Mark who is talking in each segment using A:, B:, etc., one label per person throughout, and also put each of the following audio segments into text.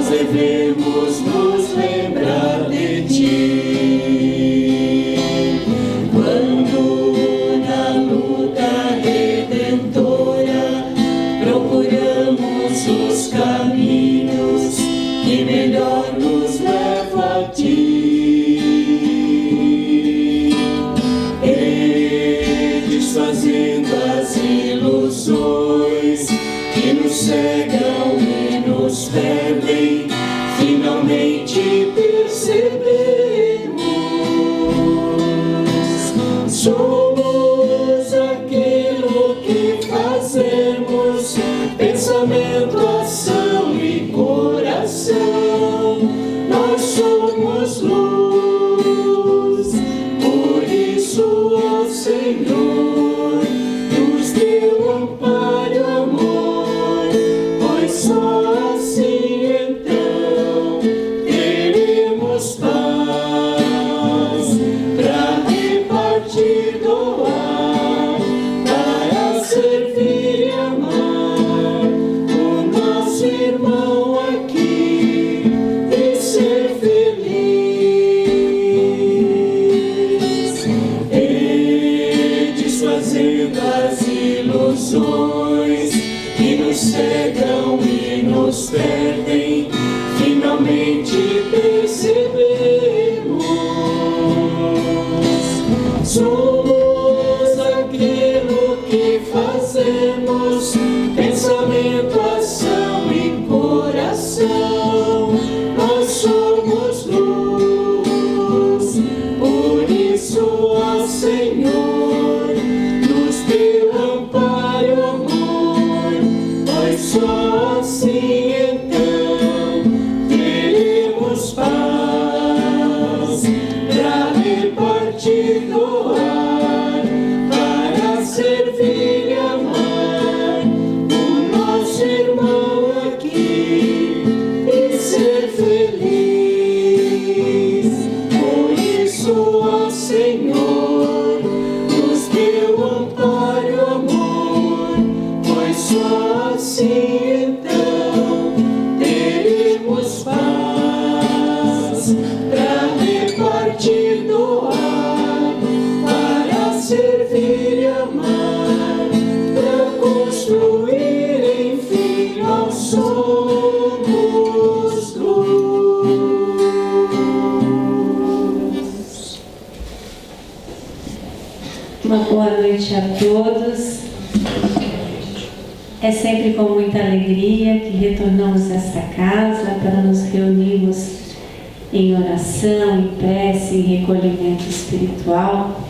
A: Devemos nos lembrar de ti, quando na luta redentora procuramos os caminhos que melhor nos levam a ti, e desfazendo as ilusões que nos cegam e nos perdem, finalmente percebemos, somos aquilo que fazemos, pensamento, ação e coração, nós somos luz, por isso, ó Senhor, nos deu amparo e amor, pois só assim então teremos paz para repartir, doar, para servir e amar o nosso irmão aqui e ser feliz, e desfazendo as ilusões que nos cegam e nos perdem, finalmente percebemos, somos aquilo que fazemos, pensamento, ação e coração, nós somos luz, por isso, ó Senhor, nos deu amparo e amor, pois só assim então teremos paz para repartir, doar, para servir e amar o nosso irmão aqui e ser feliz. Por isso, ó Senhor, nos deu amparo e amor, pois só assim então teremos paz para repartir, doar, para servir e amar, para construir, enfim, nós somos luz.
B: Uma boa noite a todos. É sempre com muita alegria que retornamos a esta casa para nos reunirmos em oração, em prece, em recolhimento espiritual.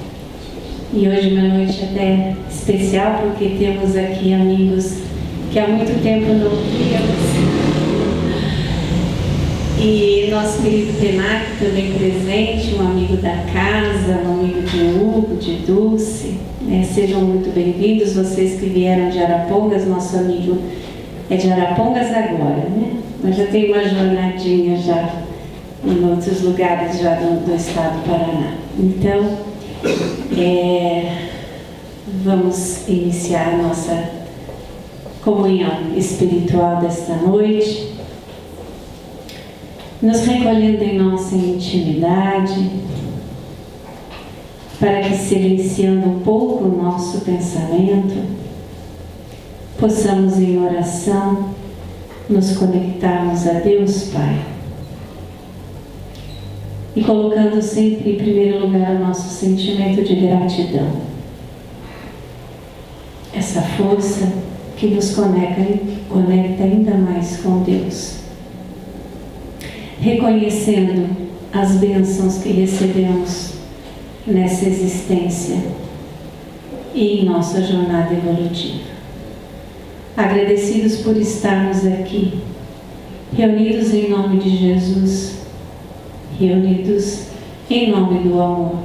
B: E hoje uma noite até especial, porque temos aqui amigos que há muito tempo não víamos. E nosso querido Penac também presente, um amigo da casa, um amigo de Hugo, de Dulce. Sejam muito bem-vindos, vocês que vieram de Arapongas. Nosso amigo é de Arapongas agora, né? Mas já tem uma jornadinha já em outros lugares já do estado do Paraná. Então, vamos iniciar a nossa comunhão espiritual desta noite, nos recolhendo em nossa intimidade, para que, silenciando um pouco o nosso pensamento, possamos em oração nos conectarmos a Deus Pai e colocando sempre em primeiro lugar o nosso sentimento de gratidão, essa força que nos conecta ainda mais com Deus, reconhecendo as bênçãos que recebemos nessa existência e em nossa jornada evolutiva. Agradecidos por estarmos aqui, reunidos em nome de Jesus, reunidos em nome do amor.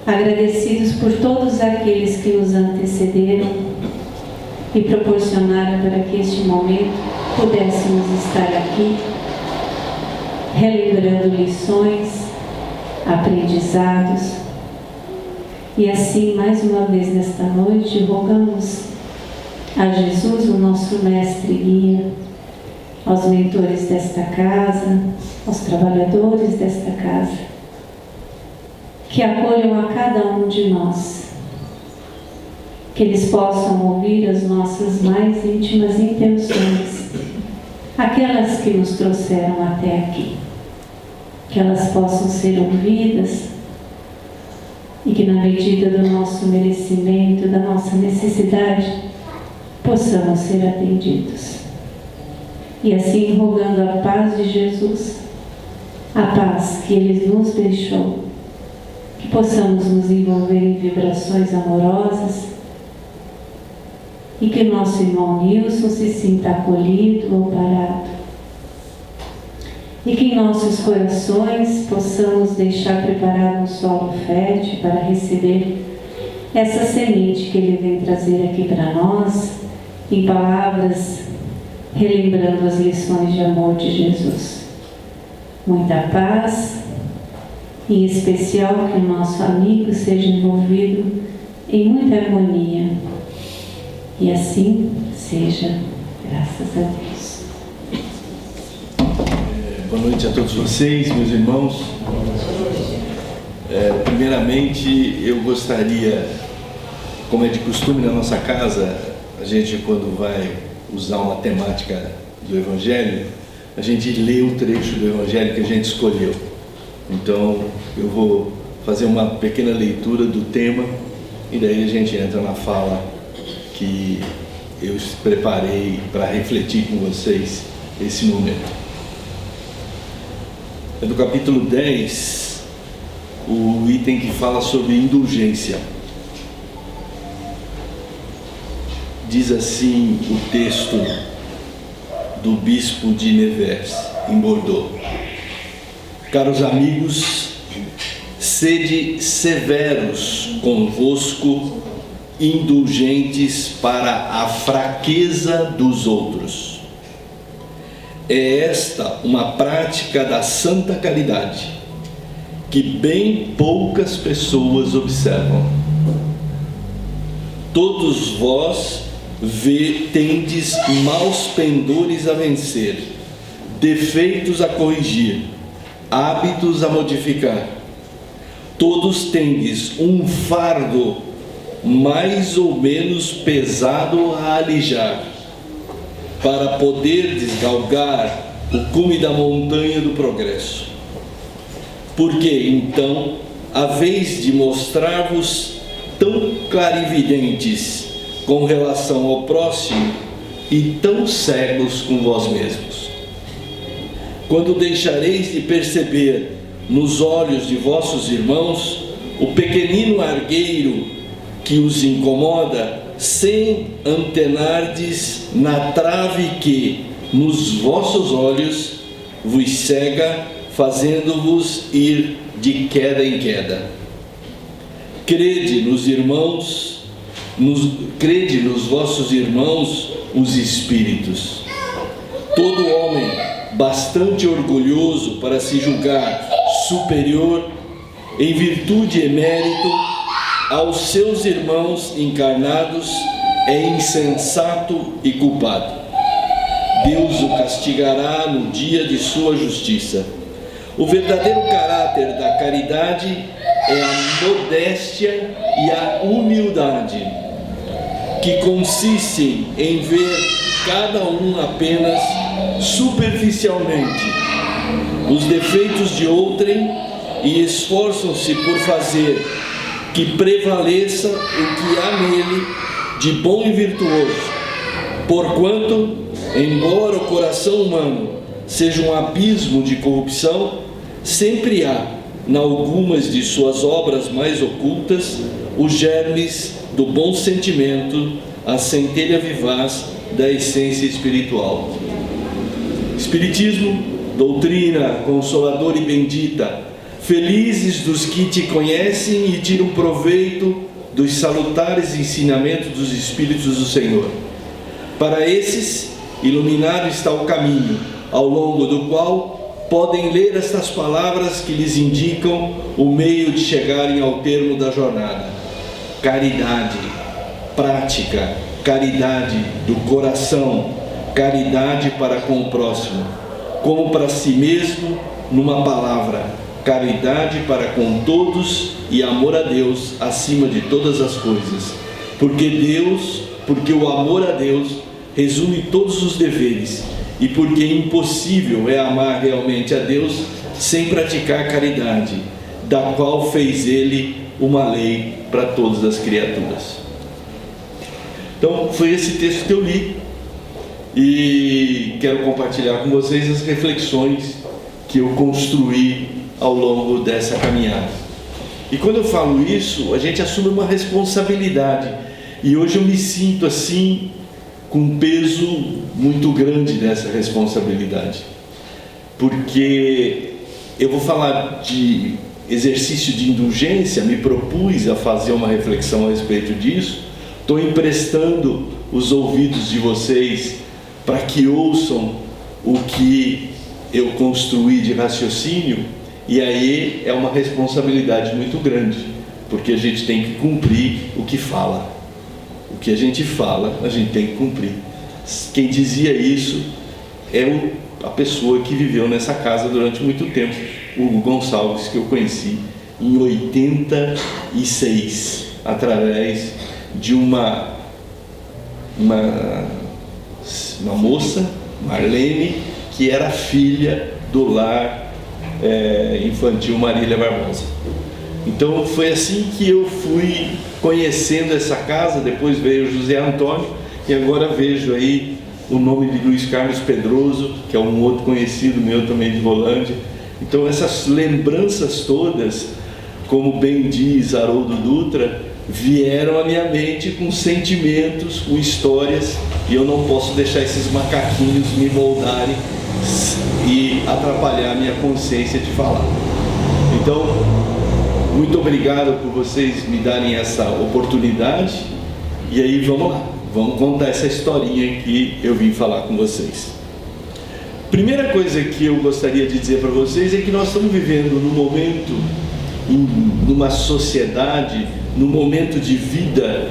B: Agradecidos por todos aqueles que nos antecederam e proporcionaram para que este momento pudéssemos estar aqui, relembrando lições, aprendizados. E assim, mais uma vez nesta noite, rogamos a Jesus, o nosso mestre e guia, aos mentores desta casa, aos trabalhadores desta casa, que acolham a cada um de nós, que eles possam ouvir as nossas mais íntimas intenções, aquelas que nos trouxeram até aqui, que elas possam ser ouvidas e que, na medida do nosso merecimento, da nossa necessidade, possamos ser atendidos. E assim, rogando a paz de Jesus, a paz que Ele nos deixou, que possamos nos envolver em vibrações amorosas e que nosso irmão Nilson se sinta acolhido ou parado. E que em nossos corações possamos deixar preparado um solo fértil para receber essa semente que Ele vem trazer aqui para nós, em palavras, relembrando as lições de amor de Jesus. Muita paz, em especial que o nosso amigo seja envolvido em muita harmonia. E assim seja, graças a Deus.
C: Boa noite a todos vocês, meus irmãos. Primeiramente, eu gostaria, como é de costume na nossa casa, a gente, quando vai usar uma temática do Evangelho, a gente lê o trecho do Evangelho que a gente escolheu. Então, eu vou fazer uma pequena leitura do tema e daí a gente entra na fala que eu preparei para refletir com vocês esse momento. É do capítulo 10, o item que fala sobre indulgência. Diz assim o texto do bispo de Nevers, em Bordeaux: caros amigos, sede severos convosco, indulgentes para a fraqueza dos outros. É esta uma prática da santa caridade, que bem poucas pessoas observam. Todos vós tendes maus pendores a vencer, defeitos a corrigir, hábitos a modificar. Todos tendes um fardo mais ou menos pesado a alijar, para poder desgalgar o cume da montanha do progresso. Porque então, a vez de mostrar-vos tão clarividentes com relação ao próximo e tão cegos com vós mesmos? Quando deixareis de perceber nos olhos de vossos irmãos o pequenino argueiro que os incomoda, sem antenardes na trave que, nos vossos olhos, vos cega, fazendo-vos ir de queda em queda. Crede nos vossos irmãos, os espíritos. Todo homem bastante orgulhoso para se julgar superior, em virtude e mérito, aos seus irmãos encarnados, é insensato e culpado. Deus o castigará no dia de sua justiça. O verdadeiro caráter da caridade é a modéstia e a humildade, que consistem em ver cada um apenas superficialmente os defeitos de outrem e esforçam-se por fazer que prevaleça o que há nele de bom e virtuoso, porquanto, embora o coração humano seja um abismo de corrupção, sempre há, em algumas de suas obras mais ocultas, os germes do bom sentimento, a centelha vivaz da essência espiritual. Espiritismo, doutrina consoladora e bendita, felizes dos que te conhecem e tiram proveito dos salutares ensinamentos dos Espíritos do Senhor. Para esses, iluminado está o caminho, ao longo do qual podem ler estas palavras que lhes indicam o meio de chegarem ao termo da jornada. Caridade prática, caridade do coração, caridade para com o próximo, como para si mesmo, numa palavra, caridade para com todos e amor a Deus acima de todas as coisas. Porque o amor a Deus resume todos os deveres, e porque impossível é amar realmente a Deus sem praticar caridade, da qual fez Ele uma lei para todas as criaturas. Então, foi esse texto que eu li, e quero compartilhar com vocês as reflexões que eu construí ao longo dessa caminhada. E quando eu falo isso, a gente assume uma responsabilidade, e hoje eu me sinto assim, com um peso muito grande dessa responsabilidade, porque eu vou falar de exercício de indulgência, me propus a fazer uma reflexão a respeito disso. Estou emprestando os ouvidos de vocês para que ouçam o que eu construí de raciocínio, e aí é uma responsabilidade muito grande, porque a gente tem que cumprir o que fala. O que a gente fala, a gente tem que cumprir. Quem dizia isso é a pessoa que viveu nessa casa durante muito tempo, Hugo Gonçalves, que eu conheci em 86, através de uma moça, Marlene, que era filha do lar infantil Marília Barbosa. Então foi assim que eu fui conhecendo essa casa. Depois veio José Antônio, e agora vejo aí o nome de Luiz Carlos Pedroso, que é um outro conhecido meu também de Rolândia. Então essas lembranças todas, como bem diz Haroldo Dutra, vieram à minha mente com sentimentos, com histórias, e eu não posso deixar esses macaquinhos me moldarem e atrapalhar a minha consciência de falar. Então, muito obrigado por vocês me darem essa oportunidade, e aí vamos lá, vamos contar essa historinha que eu vim falar com vocês. Primeira coisa que eu gostaria de dizer para vocês é que nós estamos vivendo num momento, numa sociedade, num momento de vida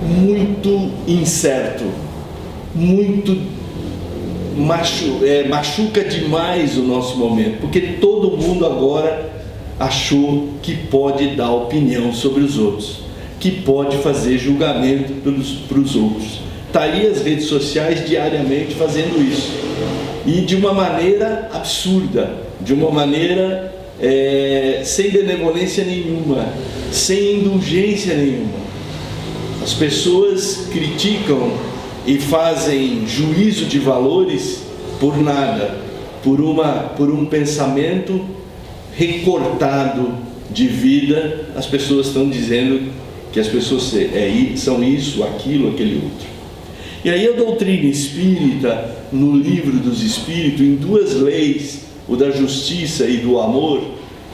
C: muito incerto, muito machuca demais o nosso momento, porque todo mundo agora achou que pode dar opinião sobre os outros, que pode fazer julgamento para os outros. Está aí as redes sociais diariamente fazendo isso, e de uma maneira absurda, de uma maneira sem benevolência nenhuma, sem indulgência nenhuma. As pessoas criticam e fazem juízo de valores por nada, por um pensamento recortado de vida. As pessoas estão dizendo que as pessoas são isso, aquilo, aquele outro. E aí a doutrina espírita, no Livro dos Espíritos, em duas leis, o da justiça e do amor,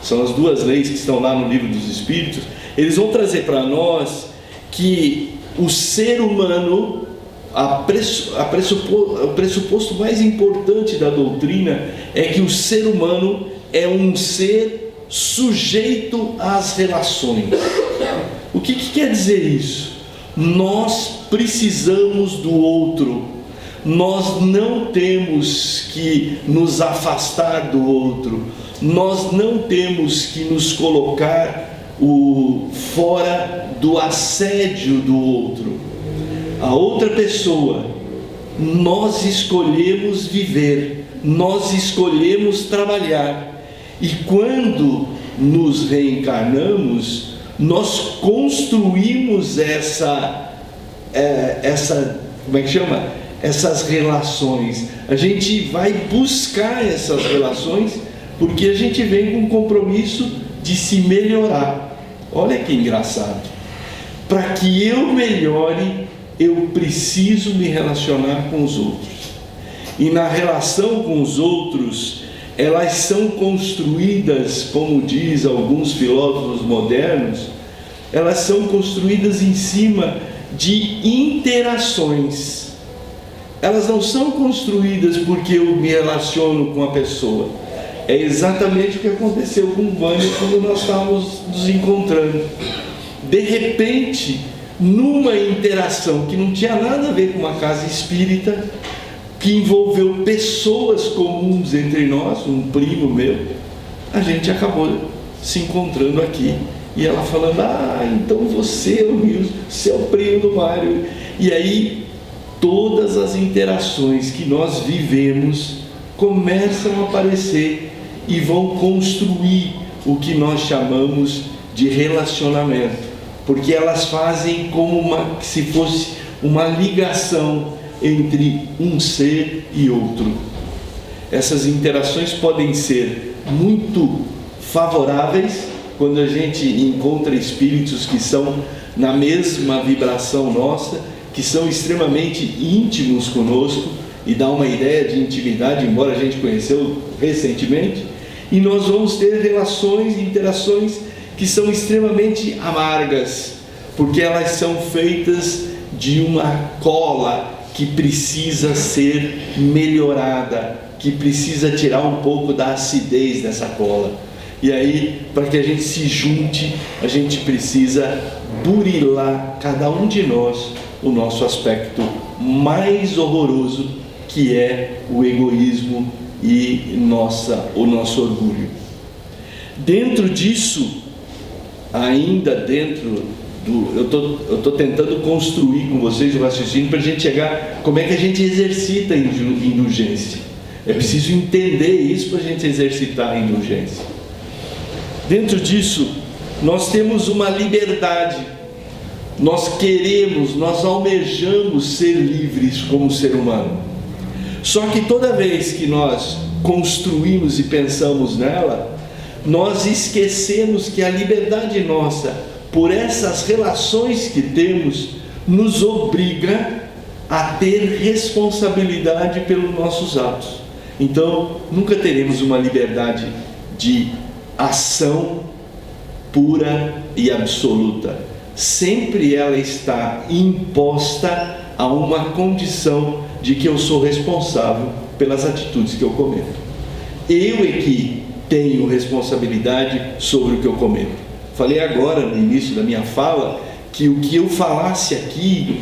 C: são as duas leis que estão lá no Livro dos Espíritos, eles vão trazer para nós que o ser humano, o pressuposto mais importante da doutrina é que o ser humano é um ser sujeito às relações. O que quer dizer isso? Nós precisamos do outro, nós não temos que nos afastar do outro, nós não temos que nos colocar fora do assédio do outro. A outra pessoa, nós escolhemos viver, nós escolhemos trabalhar, e quando nos reencarnamos, nós construímos essas relações. A gente vai buscar essas relações porque a gente vem com o compromisso de se melhorar. Olha que engraçado. Para que eu melhore, eu preciso me relacionar com os outros. E na relação com os outros, elas são construídas, como diz alguns filósofos modernos, elas são construídas em cima de interações. elas não são construídas porque eu me relaciono com a pessoa. É exatamente o que aconteceu com o Vânia quando nós estávamos nos encontrando. De repente, numa interação que não tinha nada a ver com uma casa espírita, que envolveu pessoas comuns entre nós, um primo meu, a gente acabou se encontrando aqui. E ela falando, então você é o primo do Mário. E aí, todas as interações que nós vivemos começam a aparecer e vão construir o que nós chamamos de relacionamento, porque elas fazem como se fosse uma ligação entre um ser e outro. Essas interações podem ser muito favoráveis quando a gente encontra espíritos que são na mesma vibração nossa, que são extremamente íntimos conosco e dá uma ideia de intimidade, embora a gente conheceu recentemente, e nós vamos ter relações e interações que são extremamente amargas, porque elas são feitas de uma cola que precisa ser melhorada, que precisa tirar um pouco da acidez dessa cola. E aí, para que a gente se junte, a gente precisa burilar, cada um de nós, o nosso aspecto mais horroroso, que é o egoísmo e o nosso orgulho. Dentro disso, ainda dentro do... Eu estou tentando construir com vocês o raciocínio para a gente chegar... Como é que a gente exercita a indulgência? É preciso entender isso para a gente exercitar a indulgência. Dentro disso, nós temos uma liberdade. Nós queremos, nós almejamos ser livres como ser humano. Só que toda vez que nós construímos e pensamos nela, nós esquecemos que a liberdade nossa, por essas relações que temos, nos obriga a ter responsabilidade pelos nossos atos. Então, nunca teremos uma liberdade de ação pura e absoluta. Sempre ela está imposta a uma condição de que eu sou responsável pelas atitudes que eu cometo. Eu é que tenho responsabilidade sobre o que eu cometo. Falei agora no início da minha fala que o que eu falasse aqui,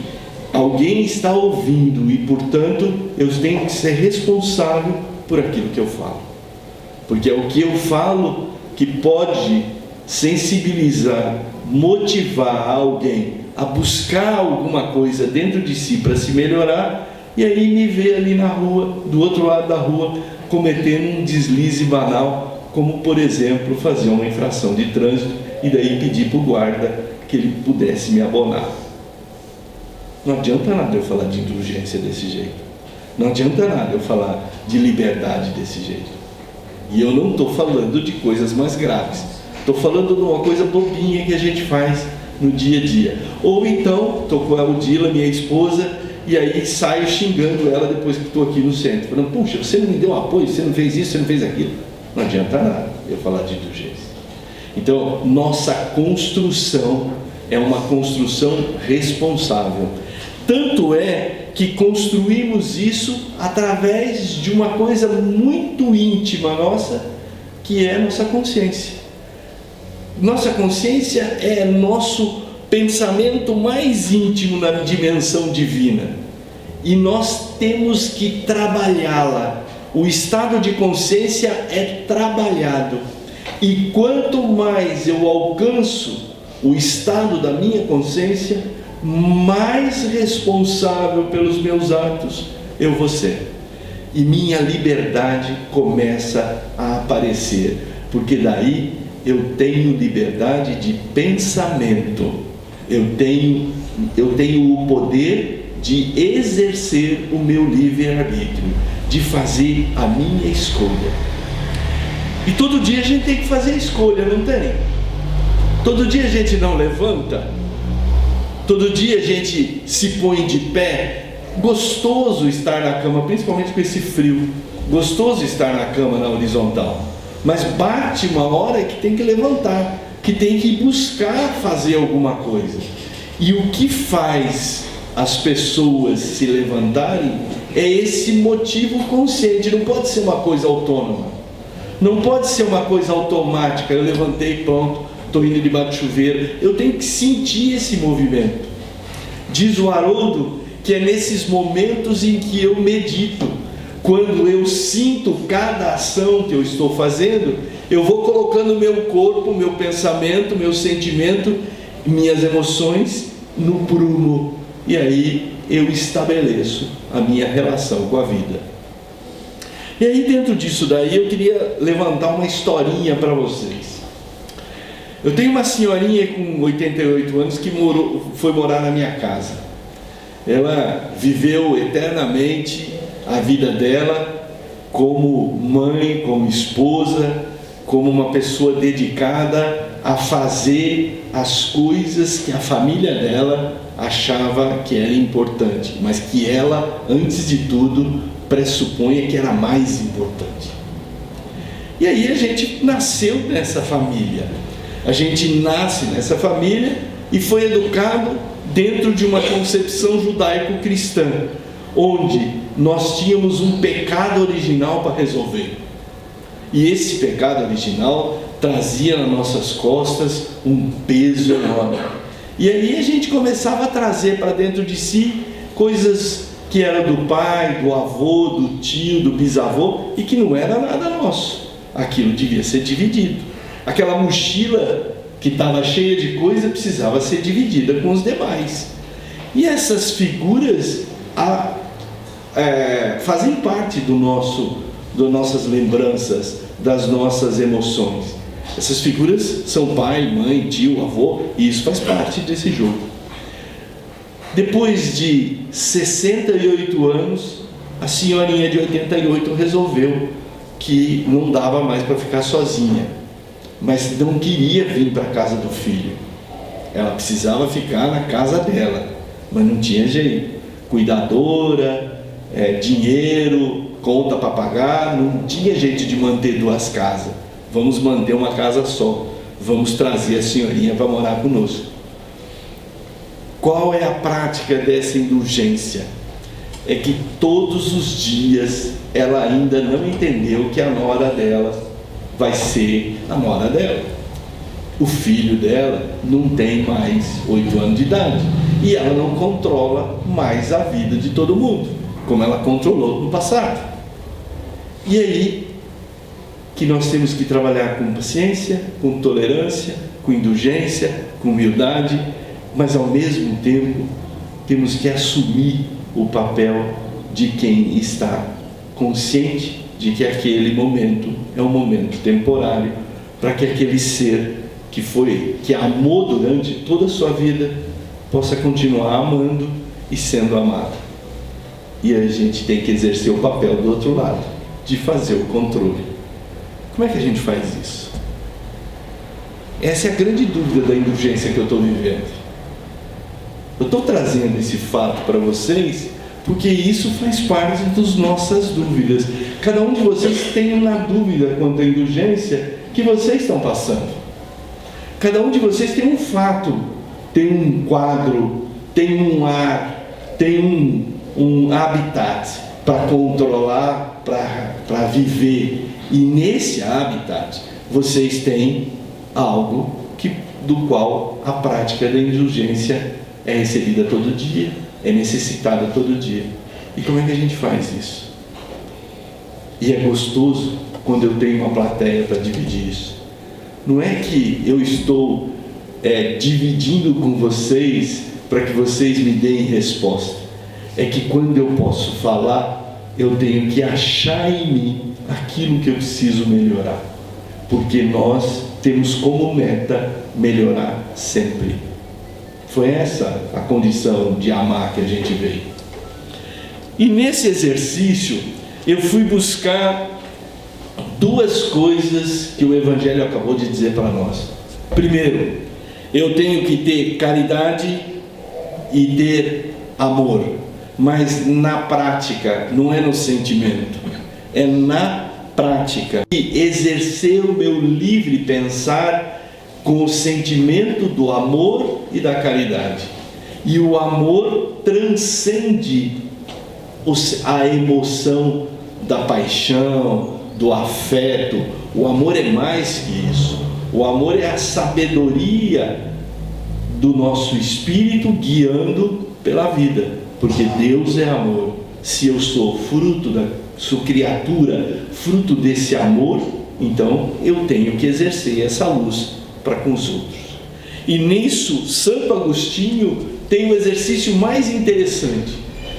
C: alguém está ouvindo e, portanto, eu tenho que ser responsável por aquilo que eu falo. Porque é o que eu falo que pode sensibilizar, motivar alguém a buscar alguma coisa dentro de si para se melhorar, e aí me vê ali na rua, do outro lado da rua, cometendo um deslize banal, como por exemplo fazer uma infração de trânsito e daí pedir para o guarda que ele pudesse me abonar. Não adianta nada eu falar de indulgência desse jeito, não adianta nada eu falar de liberdade desse jeito. E eu não estou falando de coisas mais graves, estou falando de uma coisa bobinha que a gente faz no dia a dia. Ou então, estou com a Odila, minha esposa, e aí saio xingando ela depois que estou aqui no centro, falando, puxa, você não me deu apoio, você não fez isso, você não fez aquilo. Não adianta nada eu falar de indulgência. Então, nossa construção é uma construção responsável. Tanto é que construímos isso através de uma coisa muito íntima nossa, que é a nossa consciência. Nossa consciência é nosso pensamento mais íntimo na dimensão divina. E nós temos que trabalhá-la. O estado de consciência é trabalhado. E quanto mais eu alcanço o estado da minha consciência, mais responsável pelos meus atos eu vou ser. E minha liberdade começa a aparecer, porque daí eu tenho liberdade de pensamento, eu tenho o poder de exercer o meu livre-arbítrio, de fazer a minha escolha. E todo dia a gente tem que fazer a escolha, não tem? Todo dia a gente não levanta, todo dia a gente se põe de pé. Gostoso estar na cama, principalmente com esse frio, gostoso estar na cama na horizontal, mas bate uma hora que tem que levantar, que tem que buscar fazer alguma coisa. E o que faz as pessoas se levantarem, é esse motivo consciente. Não pode ser uma coisa autônoma, não pode ser uma coisa automática. Eu levantei, pronto, estou indo debaixo do chuveiro. Eu tenho que sentir esse movimento. Diz o Haroldo que é nesses momentos em que eu medito, quando eu sinto cada ação que eu estou fazendo, eu vou colocando meu corpo, meu pensamento, meu sentimento, minhas emoções no prumo, e aí eu estabeleço a minha relação com a vida. E aí, dentro disso daí, eu queria levantar uma historinha para vocês. Eu tenho uma senhorinha com 88 anos que foi morar na minha casa. Ela viveu eternamente a vida dela como mãe, como esposa, como uma pessoa dedicada a fazer as coisas que a família dela achava que era importante, mas que ela, antes de tudo, pressupunha que era mais importante. E aí a gente nasceu nessa família, a gente nasce nessa família e foi educado dentro de uma concepção judaico-cristã, onde nós tínhamos um pecado original para resolver. E esse pecado original trazia nas nossas costas um peso enorme. E aí a gente começava a trazer para dentro de si coisas que eram do pai, do avô, do tio, do bisavô, e que não era nada nosso. Aquilo devia ser dividido. Aquela mochila que estava cheia de coisa precisava ser dividida com os demais. E essas figuras fazem parte das nossas lembranças, das nossas emoções. Essas figuras são pai, mãe, tio, avô, e isso faz parte desse jogo. Depois de 68 anos, a senhorinha de 88 resolveu que não dava mais para ficar sozinha, mas não queria vir para a casa do filho. Ela precisava ficar na casa dela, mas não tinha jeito. Cuidadora, dinheiro, conta para pagar, não tinha jeito de manter duas casas. Vamos manter uma casa só, vamos trazer a senhorinha para morar conosco. Qual é a prática dessa indulgência? É que todos os dias ela ainda não entendeu que a nora dela vai ser a nora dela. O filho dela não tem mais 8 anos de idade e ela não controla mais a vida de todo mundo, como ela controlou no passado. E aí que nós temos que trabalhar com paciência, com tolerância, com indulgência, com humildade, mas ao mesmo tempo temos que assumir o papel de quem está consciente de que aquele momento é um momento temporário, para que aquele ser que amou durante toda a sua vida possa continuar amando e sendo amado. E a gente tem que exercer o papel do outro lado, de fazer o controle. Como é que a gente faz isso? Essa é a grande dúvida da indulgência que eu estou vivendo. Eu estou trazendo esse fato para vocês porque isso faz parte das nossas dúvidas. Cada um de vocês tem uma dúvida quanto à indulgência que vocês estão passando. Cada um de vocês tem um fato, tem um quadro, tem um ar, tem um habitat para controlar, para viver. E nesse habitat vocês têm algo do qual a prática da indulgência é recebida todo dia, é necessitada todo dia. E como é que a gente faz isso? E é gostoso quando eu tenho uma plateia para dividir isso. Não é que eu estou dividindo com vocês para que vocês me deem resposta. É que quando eu posso falar, eu tenho que achar em mim aquilo que eu preciso melhorar. Porque nós temos como meta melhorar sempre. Foi essa a condição de amar que a gente veio. E nesse exercício, eu fui buscar duas coisas que o Evangelho acabou de dizer para nós. Primeiro, eu tenho que ter caridade e ter amor, mas na prática, não é no sentimento, é na prática. E exercer o meu livre pensar com o sentimento do amor e da caridade. E o amor transcende a emoção da paixão, do afeto. O amor é mais que isso. O amor é a sabedoria do nosso espírito guiando pela vida, porque Deus é amor. Se eu sou sou criatura, fruto desse amor, então eu tenho que exercer essa luz para com os outros. E nisso, Santo Agostinho tem um exercício mais interessante.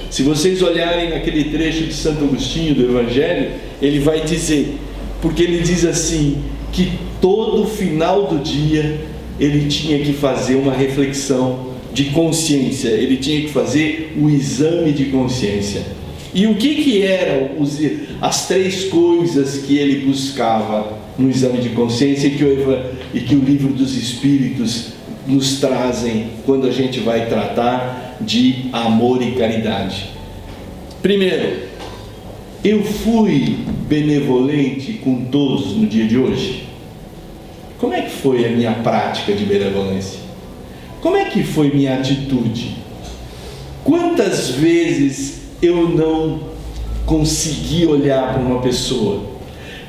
C: Se vocês olharem naquele trecho de Santo Agostinho do Evangelho, ele vai dizer, porque ele diz assim, que todo final do dia ele tinha que fazer uma reflexão de consciência, ele tinha que fazer o exame de consciência. E o que eram as 3 coisas que ele buscava no exame de consciência e que o Livro dos Espíritos nos trazem quando a gente vai tratar de amor e caridade? Primeiro, eu fui benevolente com todos no dia de hoje? Como é que foi a minha prática de benevolência? Como é que foi minha atitude? Quantas vezes eu não consegui olhar para uma pessoa?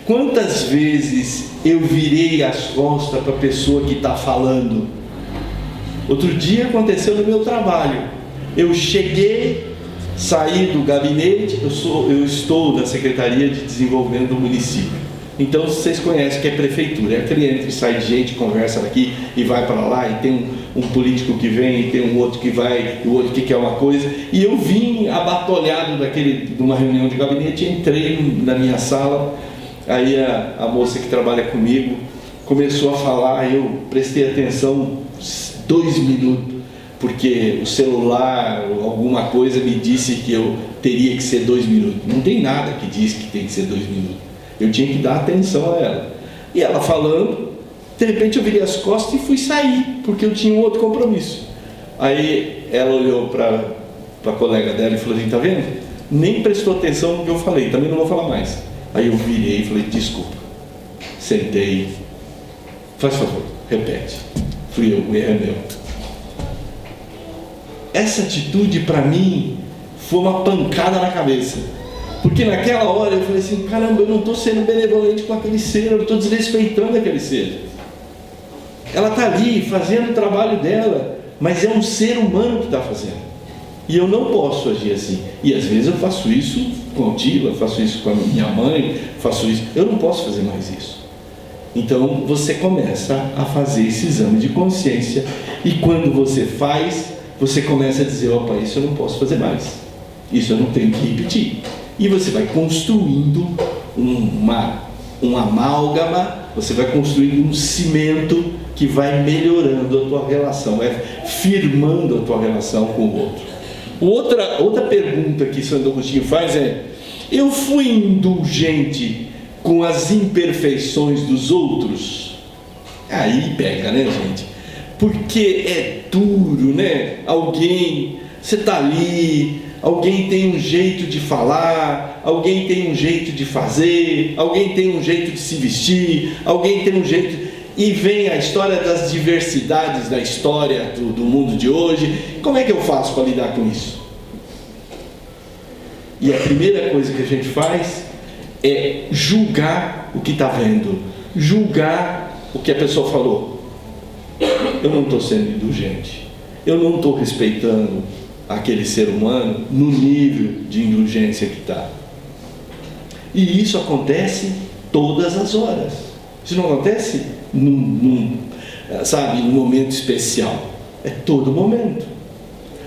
C: Quantas vezes eu virei as costas para a pessoa que está falando? Outro dia aconteceu no meu trabalho. Eu cheguei, saí do gabinete, eu estou na Secretaria de Desenvolvimento do município. Então vocês conhecem que é prefeitura, é aquele entra e sai de gente, conversa daqui e vai para lá, e tem um político que vem, e tem um outro que vai, e o outro que quer uma coisa. E eu vim abatolhado de uma reunião de gabinete, entrei na minha sala, aí a moça que trabalha comigo começou a falar, eu prestei atenção 2 minutos, porque o celular ou alguma coisa me disse que eu teria que ser 2 minutos. Não tem nada que diz que tem que ser 2 minutos. Eu tinha que dar atenção a ela. E ela falando, de repente eu virei as costas e fui sair, porque eu tinha um outro compromisso. Aí ela olhou para a colega dela e falou assim, tá vendo? Nem prestou atenção no que eu falei, também não vou falar mais. Aí eu virei e falei, desculpa. Sentei, faz favor, repete. Fui eu, o erro é meu. Essa atitude para mim foi uma pancada na cabeça. Porque naquela hora eu falei assim, caramba, eu não estou sendo benevolente com aquele ser, eu estou desrespeitando aquele ser. Ela está ali fazendo o trabalho dela, mas é um ser humano que está fazendo. E eu não posso agir assim. E às vezes eu faço isso com a Tila, faço isso com a minha mãe, faço isso. Eu não posso fazer mais isso. Então você começa a fazer esse exame de consciência, e quando você faz, você começa a dizer, opa, isso eu não posso fazer mais. Isso eu não tenho que repetir. E você vai construindo um amálgama, você vai construindo um cimento que vai melhorando a tua relação, vai firmando a tua relação com o outro. Outra pergunta que Santo Agostinho faz é, eu fui indulgente com as imperfeições dos outros? Aí pega, né, gente? Porque é duro, né? Você está ali, alguém tem um jeito de falar, alguém tem um jeito de fazer, alguém tem um jeito de se vestir, alguém tem um jeito... E vem a história das diversidades da história do mundo de hoje. Como é que eu faço para lidar com isso? E a primeira coisa que a gente faz é julgar o que está vendo, julgar o que a pessoa falou. Eu não estou sendo indulgente, eu não estou respeitando aquele ser humano no nível de indulgência que está. E isso acontece todas as horas. Isso não acontece num momento especial. É todo momento.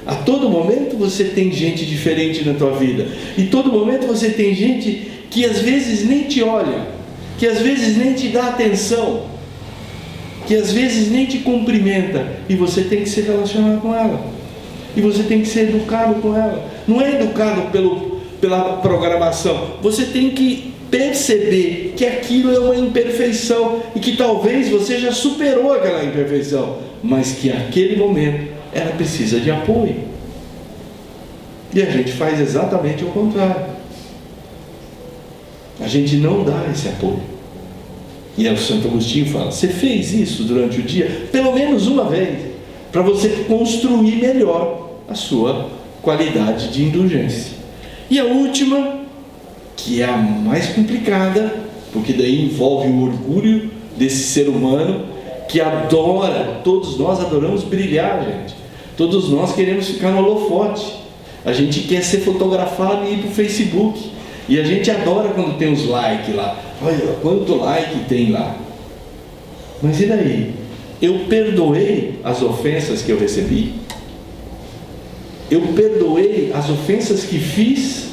C: A todo momento você tem gente diferente na tua vida. E todo momento você tem gente que às vezes nem te olha, que às vezes nem te dá atenção, que às vezes nem te cumprimenta. E você tem que se relacionar com ela. E você tem que ser educado com ela. Não é educado pela programação. Você tem que perceber que aquilo é uma imperfeição e que talvez você já superou aquela imperfeição, mas que naquele momento ela precisa de apoio. E a gente faz exatamente o contrário. A gente não dá esse apoio. E aí o Santo Agostinho fala, você fez isso durante o dia pelo menos uma vez, para você construir melhor a sua qualidade de indulgência. E a última, que é a mais complicada, porque daí envolve o orgulho desse ser humano que adora, todos nós adoramos brilhar, gente. Todos nós queremos ficar no holofote. A gente quer ser fotografado e ir para o Facebook. E a gente adora quando tem os likes lá. Olha quanto like tem lá. Mas e daí? Eu perdoei as ofensas que eu recebi? Eu perdoei as ofensas que fiz?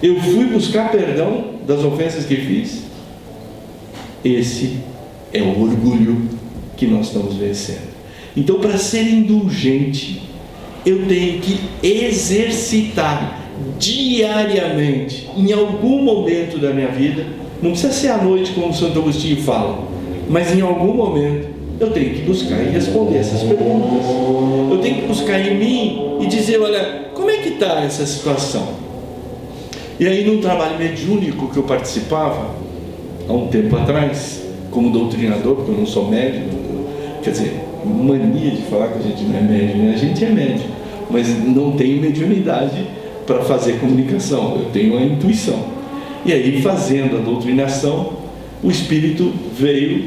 C: Eu fui buscar perdão das ofensas que fiz? Esse é o orgulho que nós estamos vencendo. Então, para ser indulgente, eu tenho que exercitar diariamente, em algum momento da minha vida. Não precisa ser à noite, como Santo Agostinho fala, mas em algum momento eu tenho que buscar e responder essas perguntas. Eu tenho que buscar em mim e dizer: olha, como é que está essa situação? E aí, num trabalho mediúnico que eu participava há um tempo atrás, como doutrinador, porque eu não sou médium, quer dizer, mania de falar que a gente não é médium, né? A gente é médium, mas não tenho mediunidade para fazer comunicação, eu tenho a intuição. E aí, fazendo a doutrinação, o Espírito veio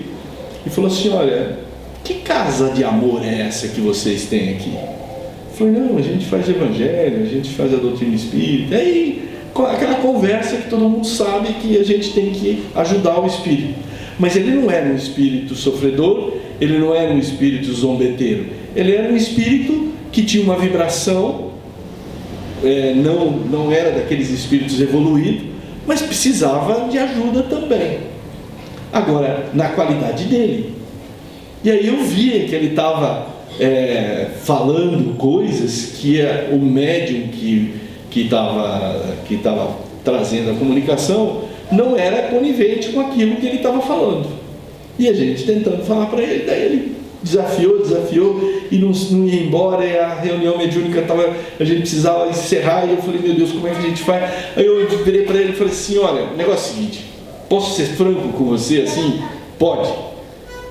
C: e falou assim: olha, que casa de amor é essa que vocês têm aqui? Eu falei: não, a gente faz evangelho, a gente faz a doutrina espírita. E aí, aquela conversa que todo mundo sabe que a gente tem que ajudar o Espírito. Mas ele não era um espírito sofredor, ele não era um espírito zombeteiro, ele era um espírito que tinha uma vibração, não era daqueles espíritos evoluídos, mas precisava de ajuda também. Agora, na qualidade dele. E aí eu via que ele estava falando coisas que o médium que estava trazendo a comunicação não era conivente com aquilo que ele estava falando. E a gente tentando falar para ele, daí ele desafiou e não ia embora, e a reunião mediúnica a gente precisava encerrar, e eu falei: meu Deus, como é que a gente faz? Aí eu virei para ele e falei assim: olha, o negócio é o seguinte, posso ser franco com você assim? Pode.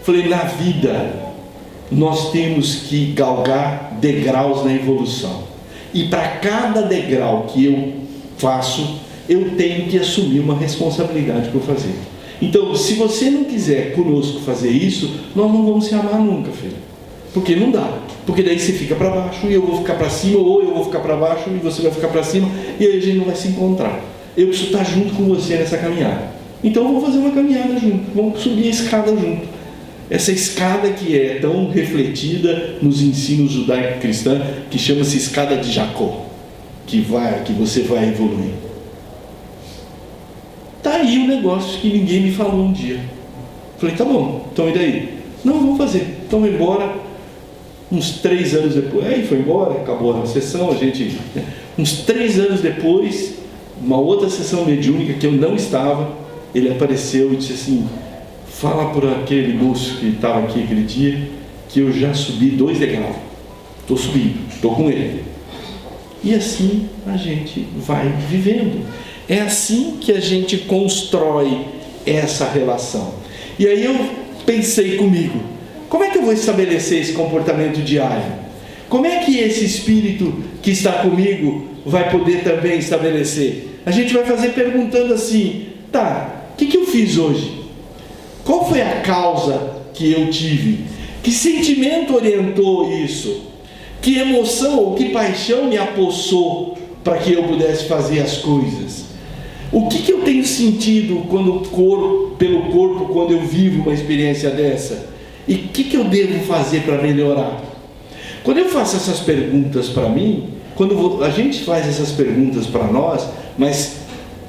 C: Falei: na vida nós temos que galgar degraus na evolução, e para cada degrau que eu faço, eu tenho que assumir uma responsabilidade por fazer. Então, se você não quiser conosco fazer isso, nós não vamos se amar nunca, filho. Porque não dá. Porque daí você fica para baixo e eu vou ficar para cima, ou eu vou ficar para baixo e você vai ficar para cima, e aí a gente não vai se encontrar. Eu preciso estar junto com você nessa caminhada. Então vamos fazer uma caminhada junto, vamos subir a escada junto. Essa escada que é tão refletida nos ensinos judaico-cristãos, que chama-se escada de Jacó, que você vai evoluir. Está aí o negócio que ninguém me falou um dia. Falei: tá bom, então e daí? Não, vamos fazer. Então vamos embora. Uns 3 anos depois, aí foi embora, acabou a sessão, uns 3 anos depois, uma outra sessão mediúnica que eu não estava, ele apareceu e disse assim: fala por aquele moço que estava aqui aquele dia, que eu já subi 2 degraus. Estou subindo, estou com ele. E assim a gente vai vivendo. É assim que a gente constrói essa relação. E aí eu pensei comigo: como é que eu vou estabelecer esse comportamento diário? Como é que esse espírito que está comigo vai poder também estabelecer? A gente vai fazer perguntando assim: tá, o que eu fiz hoje? Qual foi a causa que eu tive? Que sentimento orientou isso? Que emoção ou que paixão me apossou para que eu pudesse fazer as coisas? O que eu tenho sentido pelo corpo quando eu vivo uma experiência dessa? E o que eu devo fazer para melhorar? Quando eu faço essas perguntas para mim, quando a gente faz essas perguntas para nós, mas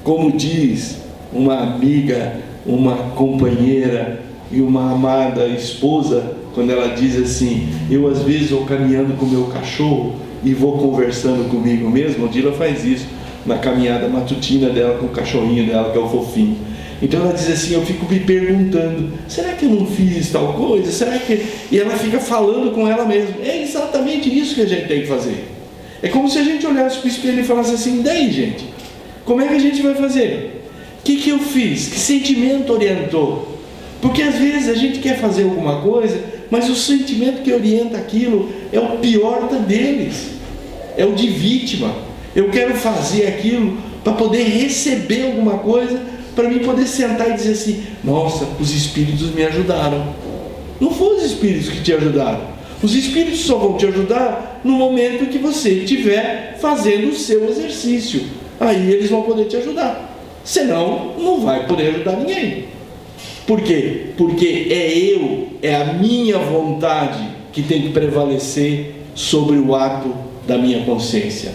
C: como diz uma amiga, uma companheira e uma amada esposa, quando ela diz assim: eu às vezes vou caminhando com o meu cachorro e vou conversando comigo mesmo. A Odila faz isso na caminhada matutina dela com o cachorrinho dela, que é o fofinho. Então ela diz assim: eu fico me perguntando, será que eu não fiz tal coisa? Será que... E ela fica falando com ela mesma. É exatamente isso que a gente tem que fazer. É como se a gente olhasse para o espelho e falasse assim: daí, gente, como é que a gente vai fazer? O que eu fiz? Que sentimento orientou? Porque às vezes a gente quer fazer alguma coisa, mas o sentimento que orienta aquilo é o pior deles, é o de vítima. Eu quero fazer aquilo para poder receber alguma coisa, para mim poder sentar e dizer assim: nossa, os espíritos me ajudaram. Não foram os espíritos que te ajudaram. Os espíritos só vão te ajudar no momento que você estiver fazendo o seu exercício. Aí eles vão poder te ajudar. Senão, não vai poder ajudar ninguém. Por quê? Porque é a minha vontade que tem que prevalecer sobre o ato da minha consciência.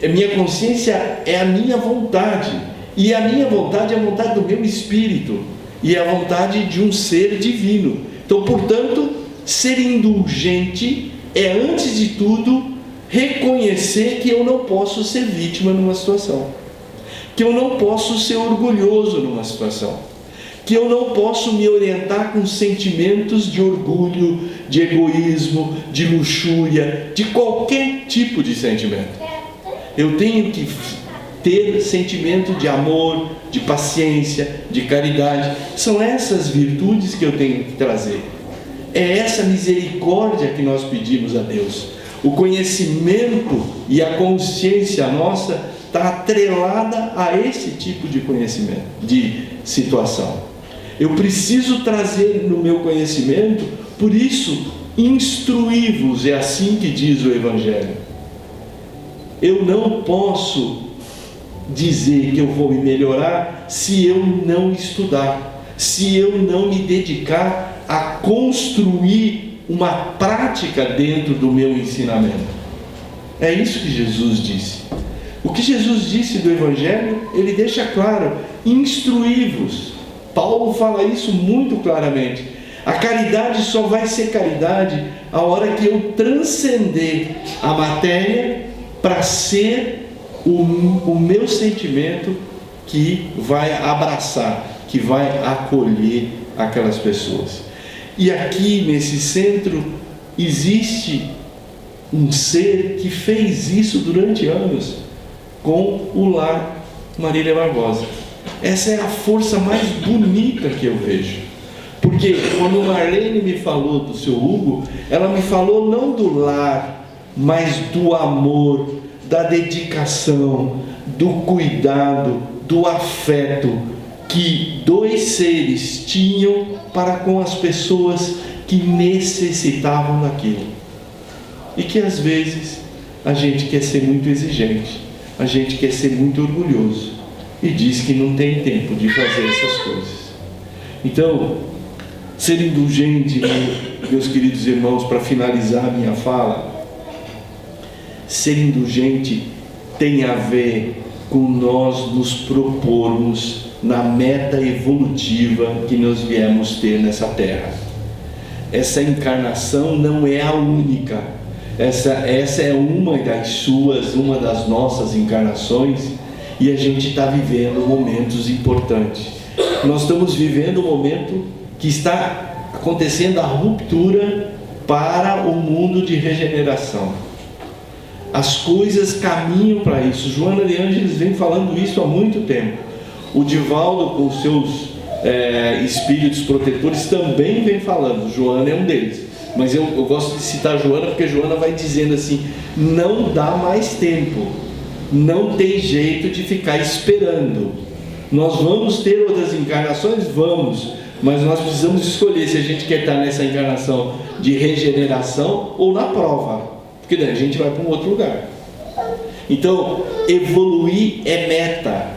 C: A minha consciência é a minha vontade. E a minha vontade é a vontade do meu espírito. E é a vontade de um ser divino. Então, portanto, ser indulgente é, antes de tudo, reconhecer que eu não posso ser vítima numa situação, que eu não posso ser orgulhoso numa situação, que eu não posso me orientar com sentimentos de orgulho, de egoísmo, de luxúria, de qualquer tipo de sentimento. Eu tenho que ter sentimento de amor, de paciência, de caridade. São essas virtudes que eu tenho que trazer. É essa misericórdia que nós pedimos a Deus. O conhecimento e a consciência nossa está atrelada a esse tipo de conhecimento, de situação. Eu preciso trazer no meu conhecimento, por isso, instruí-vos, é assim que diz o Evangelho. Eu não posso dizer que eu vou me melhorar se eu não estudar, se eu não me dedicar a construir uma prática dentro do meu ensinamento. É isso que Jesus disse. O que Jesus disse do Evangelho, ele deixa claro: instruí-vos. Paulo fala isso muito claramente. A caridade só vai ser caridade a hora que eu transcender a matéria para ser o meu sentimento que vai abraçar, que vai acolher aquelas pessoas. E aqui nesse centro existe um ser que fez isso durante anos com o Lar Marília Barbosa. Essa é a força mais bonita que eu vejo, porque quando Marlene me falou do seu Hugo, ela me falou não do lar, mas do amor, da dedicação, do cuidado, do afeto que dois seres tinham para com as pessoas que necessitavam daquilo. E que às vezes a gente quer ser muito exigente, a gente quer ser muito orgulhoso e diz que não tem tempo de fazer essas coisas. Então, ser indulgente, meus queridos irmãos, para finalizar a minha fala, ser indulgente tem a ver com nós nos propormos na meta evolutiva que nós viemos ter nessa terra. Essa encarnação não é a única. Essa é uma das nossas encarnações, e a gente está vivendo momentos importantes. Nós estamos vivendo um momento que está acontecendo a ruptura para o mundo de regeneração. As coisas caminham para isso. Joana de Ângeles vem falando isso há muito tempo. O Divaldo, com seus espíritos protetores, também vem falando. Joana é um deles. Mas eu gosto de citar Joana, porque Joana vai dizendo assim: não dá mais tempo, não tem jeito de ficar esperando. Nós vamos ter outras encarnações? Vamos, mas nós precisamos escolher se a gente quer estar nessa encarnação de regeneração ou na prova, porque daí a gente vai para um outro lugar. Então, evoluir é meta.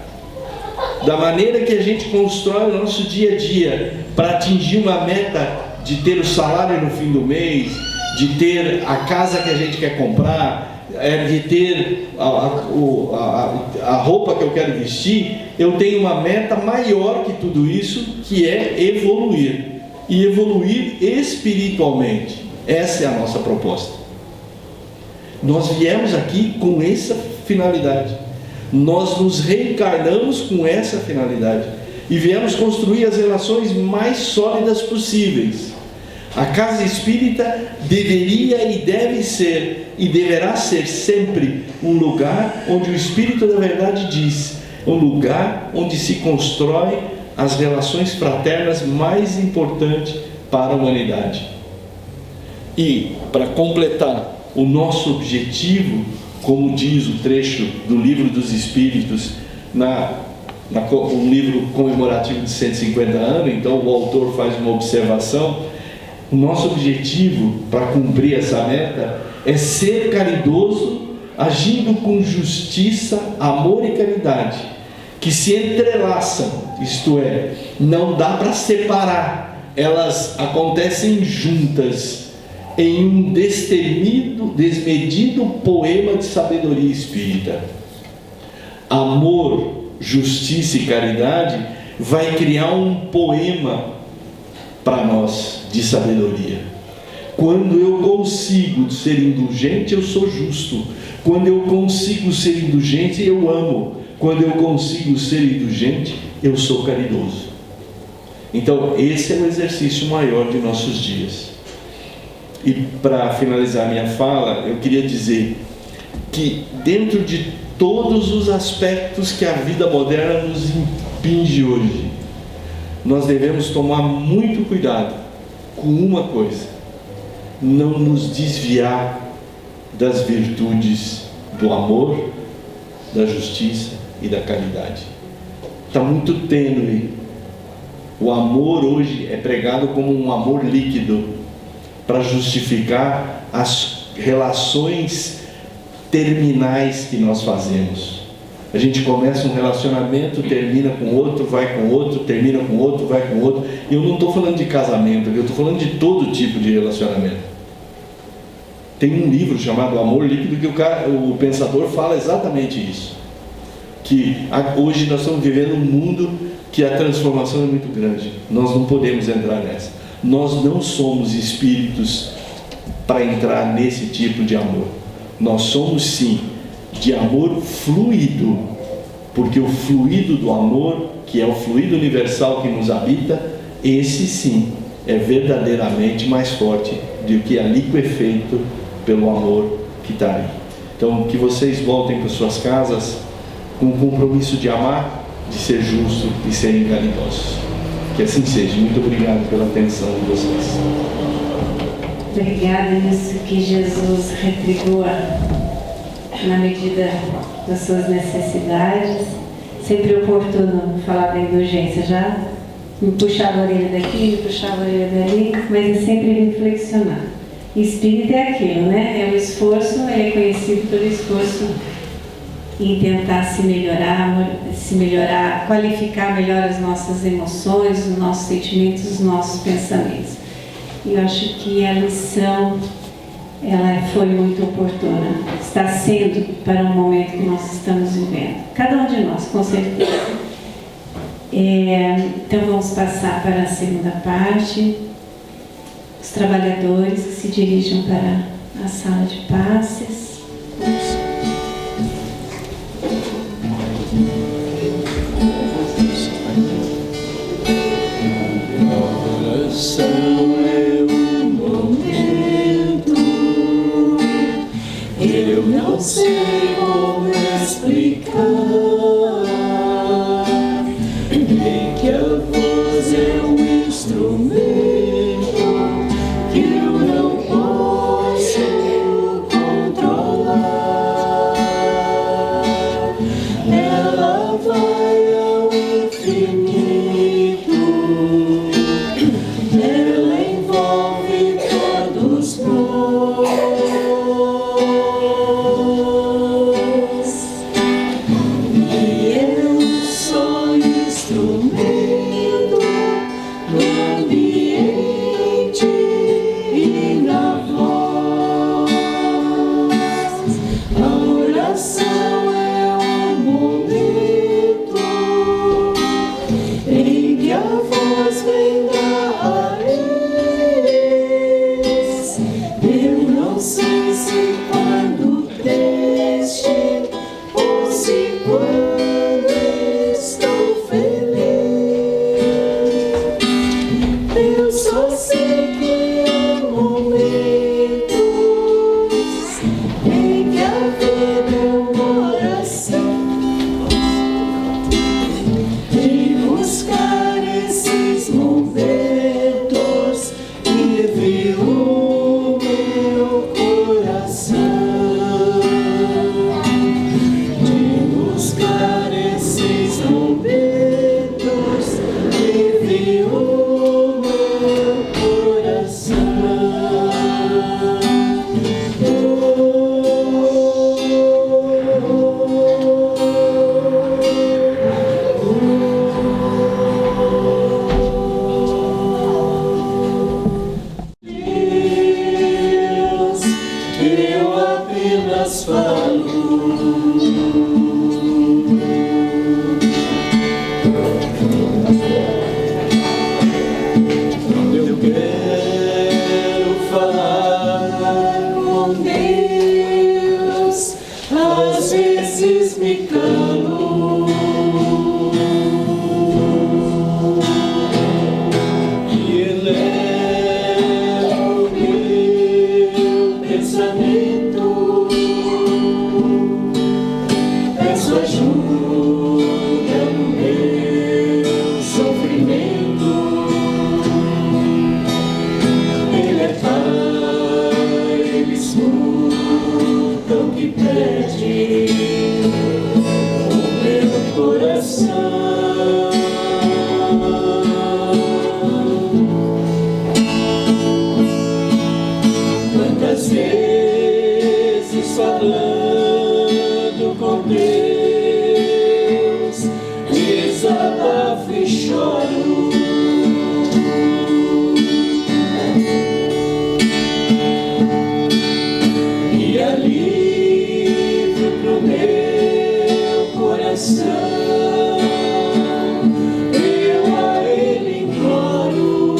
C: Da maneira que a gente constrói o nosso dia a dia para atingir uma meta de ter o salário no fim do mês, de ter a casa que a gente quer comprar, de ter a roupa que eu quero vestir, eu tenho uma meta maior que tudo isso, que é evoluir. E evoluir espiritualmente. Essa é a nossa proposta. Nós viemos aqui com essa finalidade. Nós nos reencarnamos com essa finalidade. E viemos construir as relações mais sólidas possíveis. A casa espírita deveria e deve ser, e deverá ser sempre, um lugar onde o Espírito da Verdade diz, um lugar onde se constrói as relações fraternas mais importantes para a humanidade. E, para completar, o nosso objetivo, como diz o trecho do Livro dos Espíritos, um livro comemorativo de 150 anos, então o autor faz uma observação, o nosso objetivo para cumprir essa meta é ser caridoso, agindo com justiça, amor e caridade, que se entrelaçam, isto é, não dá para separar, elas acontecem juntas, em um desmedido poema de sabedoria espírita. Amor, justiça e caridade vai criar um poema para nós de sabedoria. Quando eu consigo ser indulgente, eu sou justo. Quando eu consigo ser indulgente, eu amo. Quando eu consigo ser indulgente, eu sou caridoso. Então, esse é o exercício maior de nossos dias. E para finalizar minha fala, eu queria dizer que dentro de todos os aspectos que a vida moderna nos impinge hoje, nós devemos tomar muito cuidado com uma coisa: não nos desviar das virtudes do amor, da justiça e da caridade. Está muito tênue. O amor hoje é pregado como um amor líquido, para justificar as relações terminais que nós fazemos. A gente começa um relacionamento, termina com outro, vai com outro, termina com outro, vai com outro. E eu não estou falando de casamento, eu estou falando de todo tipo de relacionamento. Tem um livro chamado Amor Líquido que o pensador fala exatamente isso. Que hoje nós estamos vivendo um mundo que a transformação é muito grande. Nós não podemos entrar nessa. Nós não somos espíritos para entrar nesse tipo de amor. Nós somos sim de amor fluido, porque o fluido do amor, que é o fluido universal que nos habita, esse sim é verdadeiramente mais forte do que a liquefeito pelo amor que está aí. Então, que vocês voltem para suas casas com o compromisso de amar, de ser justo e serem caridosos. Que assim seja. Muito obrigado pela atenção de vocês.
B: Obrigada, isso que Jesus retribua na medida das suas necessidades. Sempre oportuno falar da indulgência. Já me puxava a orelha daqui, me puxava a orelha dali, mas é sempre reflexionar. Espírito é aquilo, né? É o esforço, ele é conhecido pelo esforço em tentar se melhorar, qualificar melhor as nossas emoções, os nossos sentimentos, os nossos pensamentos. E eu acho que a lição, ela foi muito oportuna, está sendo para o momento que nós estamos vivendo. Cada um de nós, com certeza. Então vamos passar para a segunda parte. Os trabalhadores que se dirigam para a sala de passes.
A: Eu não sei como explicar, bem que a voz é um instrumento que eu não posso controlar. Ela vai ao infinito, ela envolve todos nós. Esses momentos que vi uma santificá-lo. E elevo o meu pensamento, peço ajuda no meu sofrimento. Ele é Pai, Ele escuta o que pede o meu coração. Quantas vezes falando com Deus, desabafo e choro. E alívio pro meu coração, eu a Ele imploro.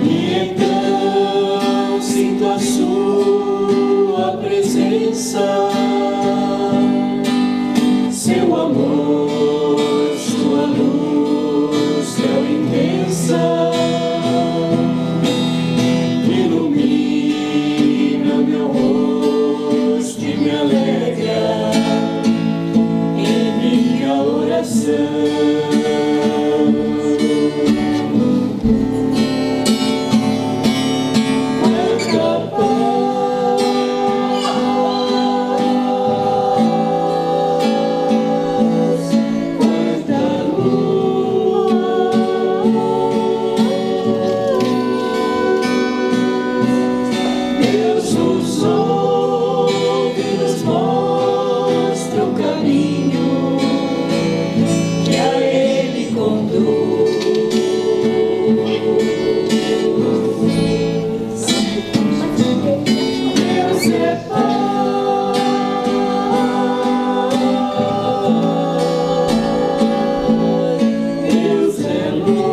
A: E então sinto a sua presença, seu amor, sua luz tão intensa, ilumina meu rosto e me alegra em minha oração. Quanta paz, quanta luz. Deus nos ouve, nos mostra o caminho que a Ele conduz. Deus é Pai, Deus é luz.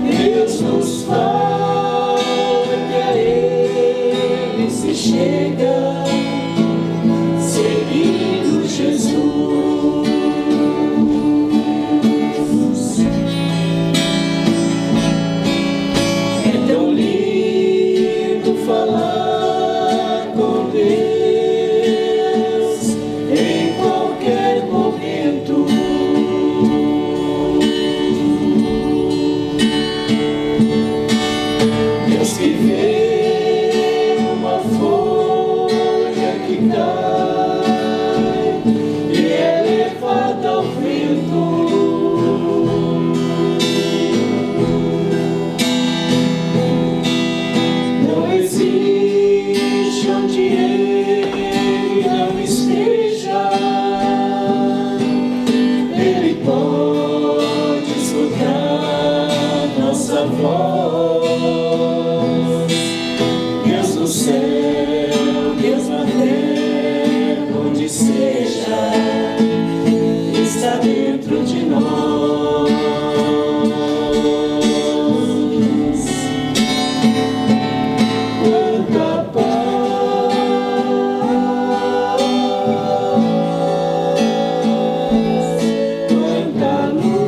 A: Deus nos fala que a Ele se chega, seguindo Jesus. É tão lindo falar com Deus em qualquer momento. Deus que vê uma folha que cai e é levada ao vento. Não existe onde Ele não esteja. Ele pode escutar nossa voz. Deus no céu, Deus na terra, onde seja, está dentro de nós. Quanta paz, quanta luz.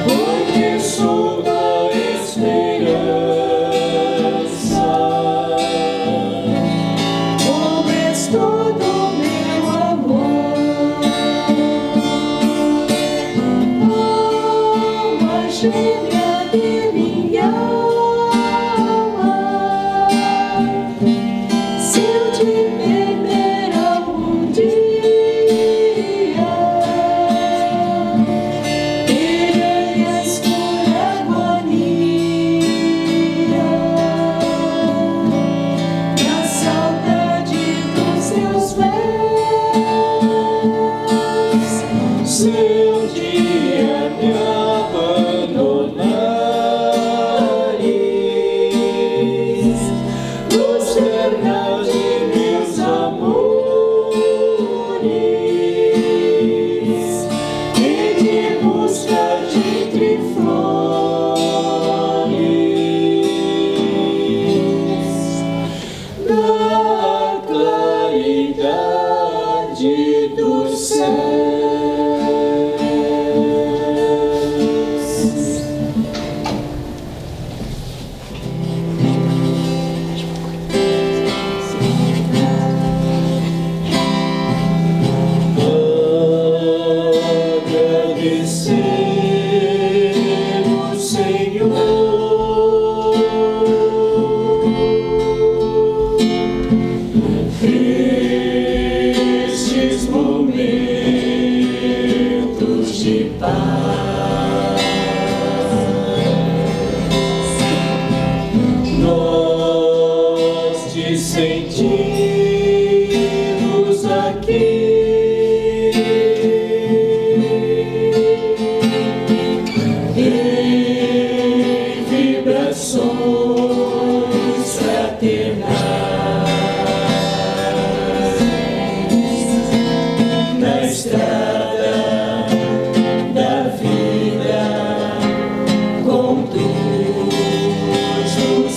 A: porque sou da esperança. Como és todo meu amor, alma gêmea de minha alma. Se eu te perder algum dia, terei a escura agonia, na saudade dos teus pés. Se um dia me abandonares, nos terras de meus amores, e de busca de entre flores, da claridade dos céus. Agradecemos, Senhor, estes momentos de paz. Nós te sentimos aqui, em vibrações fraternais, na estrada da vida, conduz-nos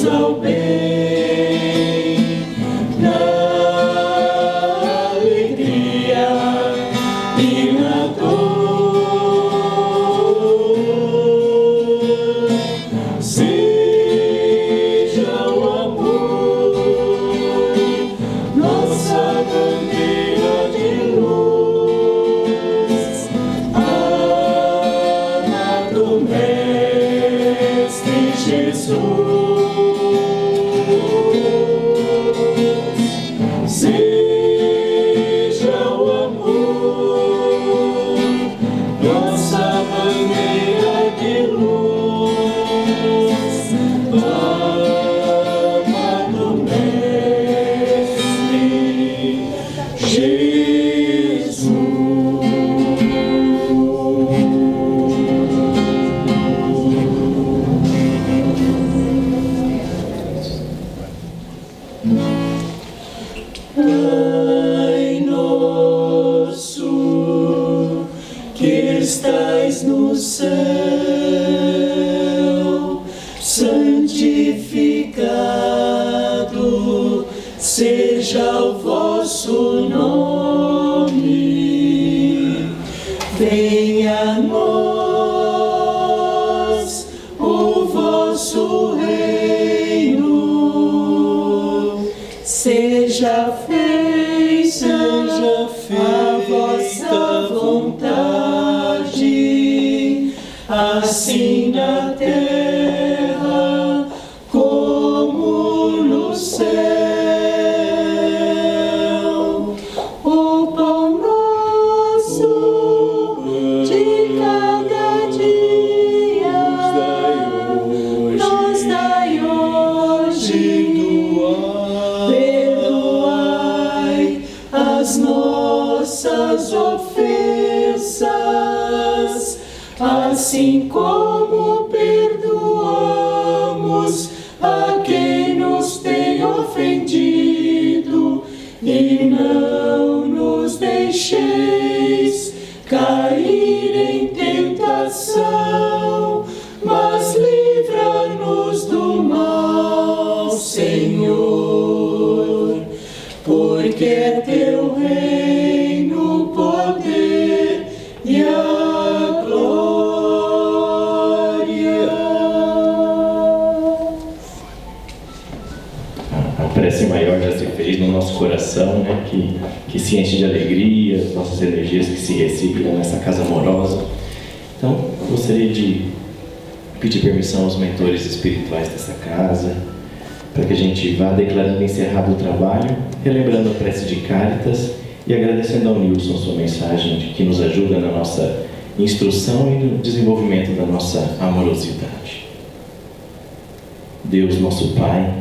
A: ao bem, na alegria e na dor. Seja o amor nossa bandeira de luz, amado Mestre Jesus. Seja o amor nossa bandeira de luz, amado Mestre Jesus. Pai nosso que estais no céu, santificado seja o vosso nome. Venha a nós o vosso reino, seja feita a vossa vontade, assim na terra como no céu. O pão nosso de cada dia nos dai hoje. Perdoai as nossas ofensas, assim como perdoamos a quem nos tem ofendido, e não nos deixeis cair em tentação, mas livra-nos do mal, Senhor, porque é teu reino, o poder e
D: que se enche de alegria, as nossas energias que se reciclam nessa casa amorosa. Então, gostaria de pedir permissão aos mentores espirituais dessa casa, para que a gente vá declarando encerrado o trabalho, relembrando a prece de Cáritas e agradecendo ao Nilson sua mensagem que nos ajuda na nossa instrução e no desenvolvimento da nossa amorosidade. Deus, nosso Pai,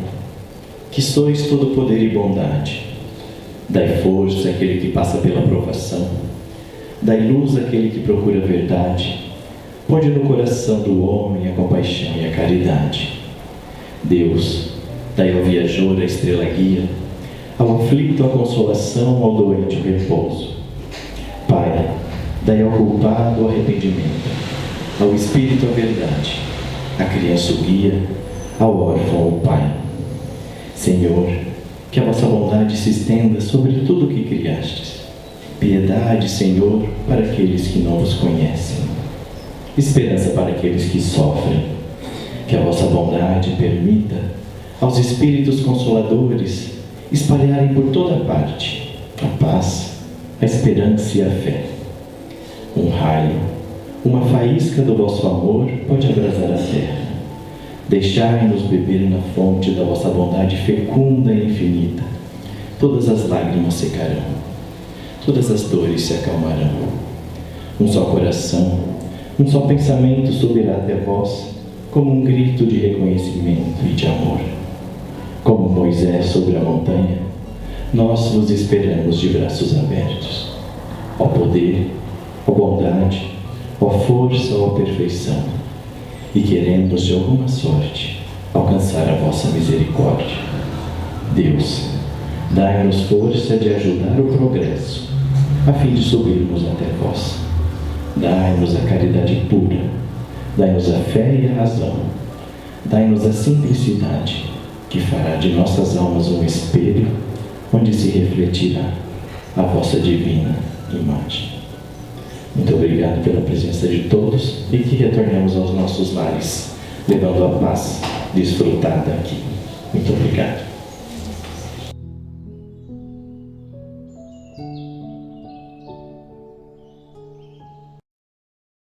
D: que sois todo poder e bondade, dai força àquele que passa pela provação, dai luz àquele que procura a verdade, ponde no coração do homem a compaixão e a caridade. Deus, dai ao viajor a estrela guia, ao aflito a consolação, ao doente o repouso. Pai, dai ao culpado o arrependimento, ao espírito a verdade, à criança o guia, ao órfão o Pai. Senhor, que a vossa bondade se estenda sobre tudo o que criastes. Piedade, Senhor, para aqueles que não vos conhecem. Esperança para aqueles que sofrem. Que a vossa bondade permita aos espíritos consoladores espalharem por toda parte a paz, a esperança e a fé. Um raio, uma faísca do vosso amor pode abrasar a terra. Deixai-nos beber na fonte da vossa bondade fecunda e infinita. Todas as lágrimas secarão, todas as dores se acalmarão. Um só coração, um só pensamento subirá até vós, como um grito de reconhecimento e de amor. Como Moisés sobre a montanha, nós vos esperamos de braços abertos. Ó poder, ó bondade, ó força, ó perfeição, e queremos de alguma sorte alcançar a vossa misericórdia. Deus, dai-nos força de ajudar o progresso, a fim de subirmos até vós. Dai-nos a caridade pura, dai-nos a fé e a razão, dai-nos a simplicidade, que fará de nossas almas um espelho, onde se refletirá a vossa divina imagem. Muito obrigado pela presença de todos e que retornemos aos nossos lares, levando a paz desfrutada aqui.